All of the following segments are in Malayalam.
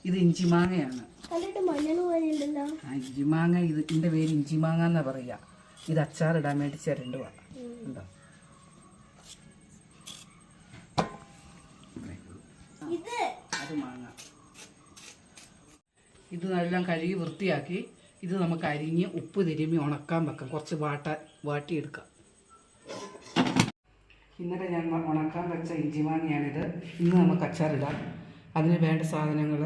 ഇത് ഇഞ്ചിമാങ്ങയാണ്. ഇഞ്ചിമാങ്ങ, ഇതിൻ്റെ പേര് ഇഞ്ചിമാങ്ങ എന്നാ പറയുക. ഇത് അച്ചാറിടാൻ വേണ്ടി ചിരണ്ടുക. ഉണ്ടോ? അത് മാങ്ങ. ഇത് നല്ല കഴുകി വൃത്തിയാക്കി ഇത് നമുക്ക് അരിഞ്ഞ് ഉപ്പ് തിരുമ്മി ഉണക്കാൻ വെക്കാം. കുറച്ച് വാട്ടിയെടുക്കാം. ഇന്നലെ ഞാൻ ഉണക്കാൻ വെച്ച ഇഞ്ചിമാങ്ങയാണിത്. ഇന്ന് നമുക്ക് അച്ചാറിടാം. അതിന് വേണ്ട സാധനങ്ങൾ: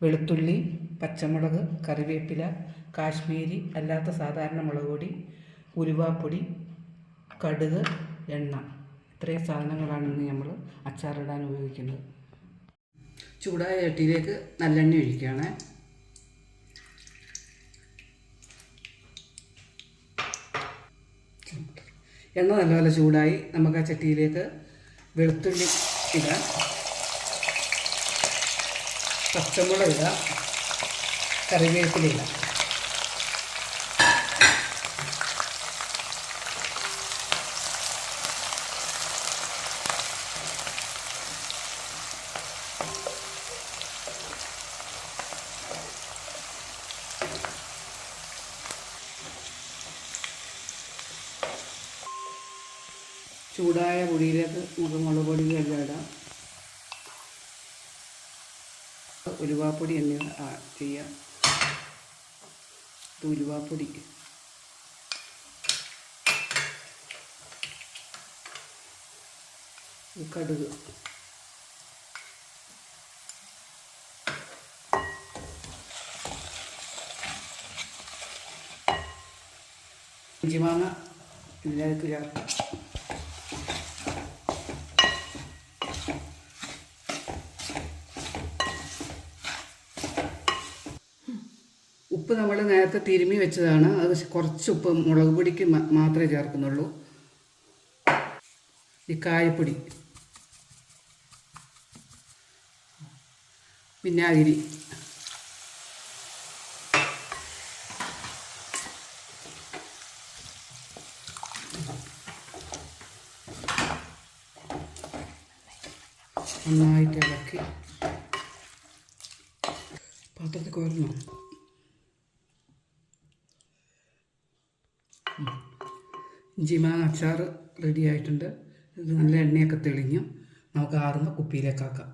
വെളുത്തുള്ളി, പച്ചമുളക്, കറിവേപ്പില, കാശ്മീരി അല്ലാത്ത സാധാരണ മുളക് പൊടി, ഉലുവാപ്പൊടി, കടുക്, എണ്ണ. ഇത്രയും സാധനങ്ങളാണ് ഇന്ന് നമ്മൾ അച്ചാറിടാൻ ഉപയോഗിക്കുന്നത്. ചൂടായ ചട്ടിയിലേക്ക് നല്ലെണ്ണ ഒഴിക്കുകയാണ്. എണ്ണ നല്ലപോലെ ചൂടായി. നമുക്ക് ആ ചട്ടിയിലേക്ക് വെളുത്തുള്ളി ഇടാം, പച്ചമുളക് ഇടാം, കറിവേപ്പില ഇടാം. ചൂടായ പൊടിയിലേക്ക് നമുക്ക് മുളക് പൊടി എല്ലാം ഇടാം. ഉലുവാപ്പൊടി എന്നിവ ചെയ്യാം. ഉലുവാപ്പൊടി, കടുക്, ഇഞ്ചിമാങ്ങ ഇതിലേക്ക് ചേർക്കാം. ഉപ്പ് നമ്മൾ നേരത്തെ തിരുമ്മി വെച്ചതാണ്. അത് കുറച്ച് ഉപ്പ് മുളക് പൊടിക്ക് മാത്രമേ ചേർക്കുന്നുള്ളൂ. ഈ കായപ്പൊടി, വിനാഗിരി, നന്നായിട്ട് ഇളക്കി പാത്രത്തിൽ കോരണം. ഇഞ്ചിമാങ്ങ അച്ചാർ റെഡി ആയിട്ടുണ്ട്. ഇത് നല്ല എണ്ണയൊക്കെ തെളിഞ്ഞു. നമുക്ക് ആറുന്ന കുപ്പിയിലേക്കാക്കാം.